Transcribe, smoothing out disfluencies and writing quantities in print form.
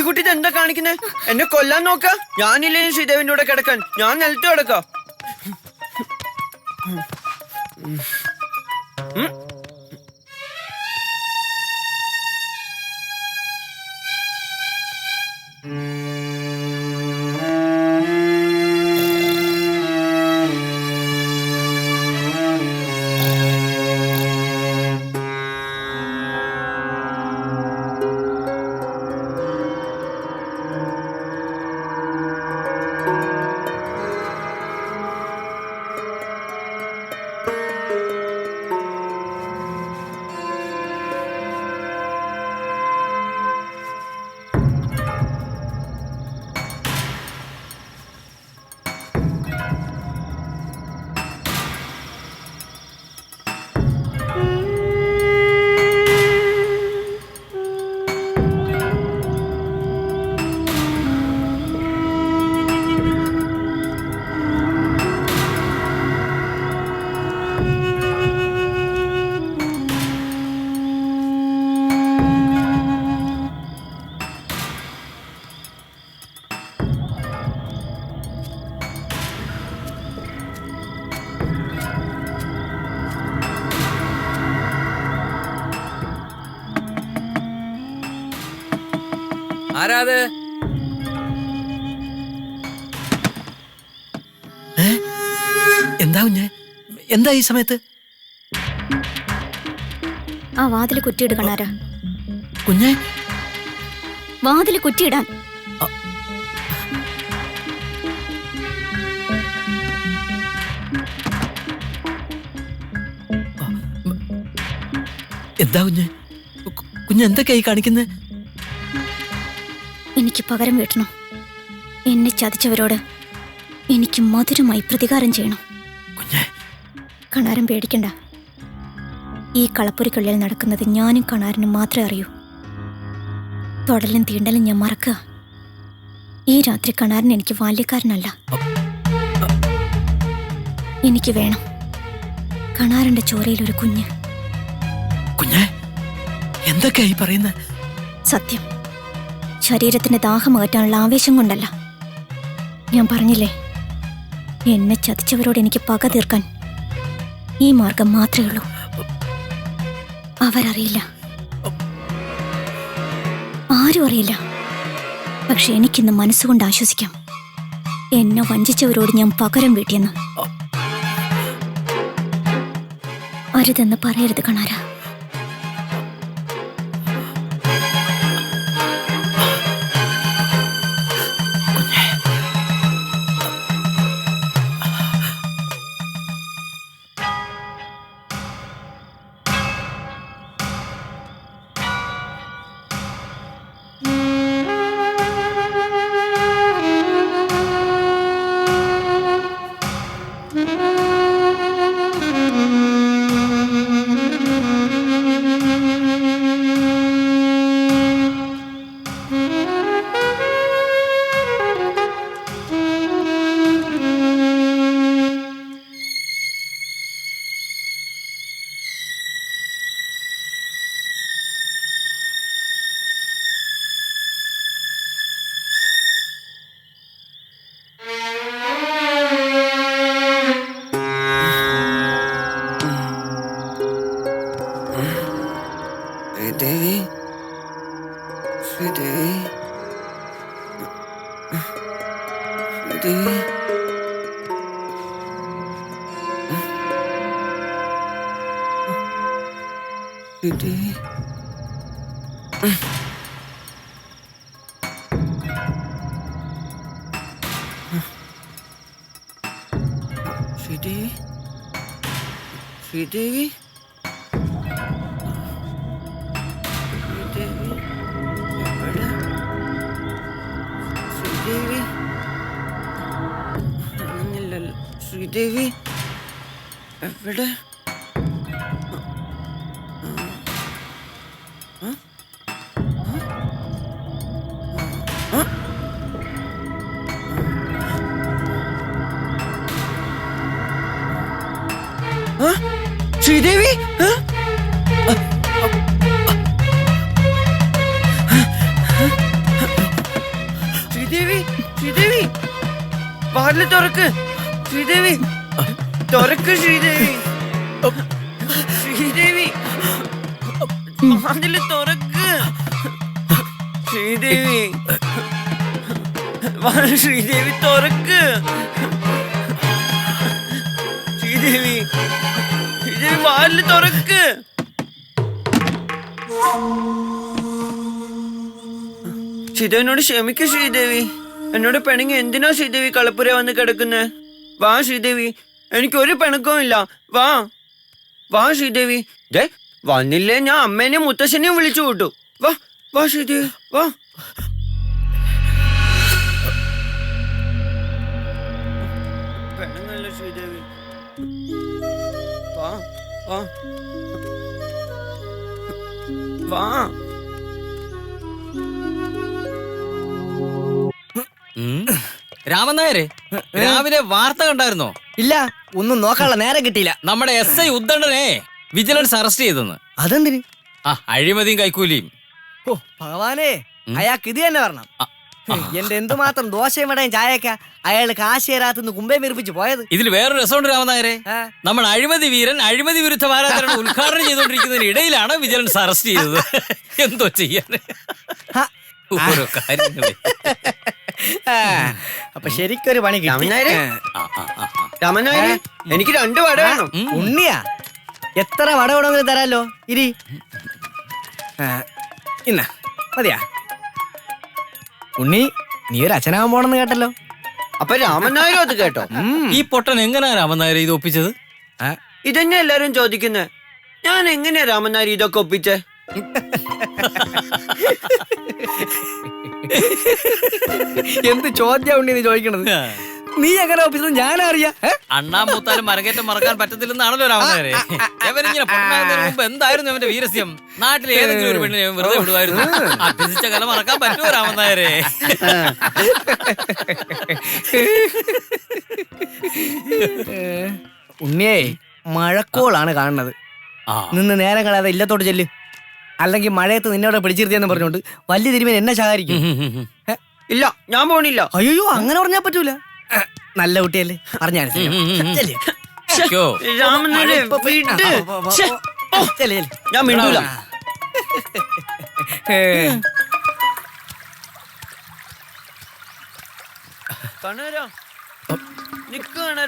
ശ്രീകുട്ടി എന്താ കാണിക്കുന്നേ? എന്നെ കൊല്ലാൻ നോക്ക? ഞാനില്ലേ ശ്രീദേവിന്റെ കൂടെ കിടക്കാൻ? ഞാൻ നിലത്ത് കിടക്കാം. ആരാത്? എന്താ കുഞ്ഞെ? എന്താ ഈ സമയത്ത്? ആ വാതില് കുറ്റിയിട് കണാര. കുഞ്ഞെ വാതില് കുറ്റിയിടാൻ. എന്താ കുഞ്ഞെ? കുഞ്ഞെ എന്തൊക്കെയായി കാണിക്കുന്നത്? എനിക്ക് പകരം വീട്ടണം. എന്നെ ചതിച്ചവരോട് എനിക്ക് മധുരമായി പ്രതികാരം ചെയ്യണം. കുഞ്ഞെ കണാരൻ പേടിക്കണ്ട. ഈ കളപ്പുരിക്കുള്ളിൽ നടക്കുന്നത് ഞാനും കണാരനും മാത്രമേ അറിയൂ. തൊടലും തീണ്ടലും ഞാൻ മറക്കുക. ഈ രാത്രി കണാരൻ എനിക്ക് ബാല്യക്കാരനല്ല. എനിക്ക് വേണം കണാരന്റെ ചോരയിൽ ഒരു കുഞ്ഞ്. കുഞ്ഞെ എന്തൊക്കെയായി പറയുന്നത്? സത്യം. ശരീരത്തിന്റെ ദാഹം അകറ്റാനുള്ള ആവേശം കൊണ്ടല്ല. ഞാൻ പറഞ്ഞില്ലേ, എന്നെ ചതിച്ചവരോട് എനിക്ക് പക തീർക്കാൻ ഈ മാർഗം മാത്രമേ ഉള്ളൂ. അവരറിയില്ല, ആരും അറിയില്ല. പക്ഷെ എനിക്കിന്ന് മനസ്സുകൊണ്ട് ആശ്വസിക്കാം. എന്നെ വഞ്ചിച്ചവരോട് ഞാൻ പകരം വീട്ടിയെന്ന്. അരുതെന്ന് പറയരുത് കണാര. ശ്രീദേവി, ശ്രീദേവി, ശ്രീദേവി. ശ്രീദേവി, ശ്രീദേവി, ശ്രീദേവി, ശ്രീദേവി, അങ്ങനെയല്ലല്ലോ. ശ്രീദേവി എവിടെ? ശ്രീദേവി, വാതില് തുറക്ക് ശ്രീദേവി, തുറക്ക് ശ്രീദേവി, ശ്രീദേവി, വാതില് തുറക്ക് ശ്രീദേവി, ശ്രീദേവി തുറക്ക് ശ്രീദേവി, ശ്രീദേവി വാതില് തുറക്ക്. ശ്രീദേവിനോട് ക്ഷമിക്ക് ശ്രീദേവി. എന്നോട് പിണങ്ങി എന്തിനാ ശ്രീദേവി കളപ്പുര വന്ന് കിടക്കുന്നേ? വാ ശ്രീദേവി, എനിക്കൊരു പിണക്കവും ഇല്ല. വാ വാ ശ്രീദേവി. ദേ വന്നില്ലേ ഞാൻ അമ്മേനെയും മുത്തശ്ശനെയും വിളിച്ചു കൂട്ടു. വാ വാ ശ്രീദേവി വാ. പിണങ്ങല്ലോ ശ്രീദേവി. വാ വാ വാ. രാമൻ നായരെ, രാവിലെ വാർത്ത കണ്ടായിരുന്നോ? ഇല്ല, ഒന്നും നോക്കാനുള്ള നേരം കിട്ടിയില്ല. നമ്മുടെ SI ഉദ്ദണ്ഡനെ വിജിലൻസ് അറസ്റ്റ് ചെയ്തെന്ന്. അതെന്തിന്? ആ അഴിമതിയും കൈക്കൂലിയും. ഓ ഭഗവാനേ, അയാൾക്ക് ഇത് തന്നെ വരണം. ആ, ആ. എന്റെ എന്തുമാത്രം ദോശയും വടയും ചായക്ക അയാൾ കാശി തരാത്തുനിന്ന് കുമ്പേ വീർപ്പിച്ച് പോയത്. ഇതിൽ വേറൊരു രസമുണ്ട് രാമൻ നായരെ. ആ. നമ്മുടെ അഴിമതി വീരൻ അഴിമതി വിരുദ്ധ വാരാചരണം ഉദ്ഘാടനം ചെയ്തുകൊണ്ടിരിക്കുന്നതിന് ഇടയിലാണ് വിജിലൻസ് അറസ്റ്റ് ചെയ്തത്. എന്തോ ചെയ്യാൻ ഹ. ഓരോ കാര്യങ്ങളെ. ആ, അപ്പൊ ശരിക്കൊരു പണി കിട്ടി. രാമനായരെ, ആ, ആ, ആ, ആ. രാമനായരെ, എനിക്ക് 2 വട വേണം. ഉണ്ണിയാ, എത്ര വട വേണമെങ്കിലും തരാലോ. ഇരി. ഇന്ന മതിയാ. ഉണ്ണി, നീ ഒരു അച്ഛനാവാൻ പോണെന്ന് കേട്ടല്ലോ. അപ്പൊ രാമനായരും അത് കേട്ടോ? ഈ പൊട്ടൻ എങ്ങനെയാ രാമൻ നായരെ ഇത് ഒപ്പിച്ചത്? ഇതന്നെ എല്ലാരും ചോദിക്കുന്നേ. ഞാൻ എങ്ങനെയാ രാമനായർ ഇതൊക്കെ ഒപ്പിച്ചേ? എന്ത് ചോദ്യ ഉണ്ണി നീ ചോദിക്കണത്? നീ എങ്ങനെ ഒപ്പിച്ചത് ഞാനറിയാ. അണ്ണാ മൂത്താലും മരകേറ്റം മറക്കാൻ പറ്റത്തില്ലെന്നാണല്ലോ രാമൻ നായരെ. ഇവനിങ്ങനെ പൊട്ടനാകുന്നതിന് മുമ്പ് എന്തായിരുന്നു അവന്റെ വീരസ്യം? നാട്ടിലെ ഏതെങ്കിലും ഒരു പെണ്ണിനെ വെറുതെ വിടുവായിരുന്നു. അഭ്യസിച്ച കല മറക്കാൻ പറ്റുമോ രാമൻ നായരെ? ഉണ്ണിയേ, മഴക്കോളാണ് കാണുന്നത്. നിന്ന് നേരം കളയാതെ ഇല്ലത്തോട്ട് ചെല്ല്. അല്ലെങ്കിൽ മഴയത്ത് നിന്നോടെ പിടിച്ചിരുത്തിയെന്ന് പറഞ്ഞോണ്ട് വലിയ തിരുമേൻ എന്നെ ശകാരിക്കും. ഇല്ല, ഞാൻ പോണില്ല. അയ്യോ, അങ്ങനെ പറഞ്ഞാ പറ്റൂല. നല്ല കുട്ടിയല്ലേ, പറഞ്ഞാ ശ്ശോ. രാമനായരെ വിട്. ശ്ശെ, ഞാൻ മിണ്ടൂല. കണാരാ, നിക്ക് കണാരാ.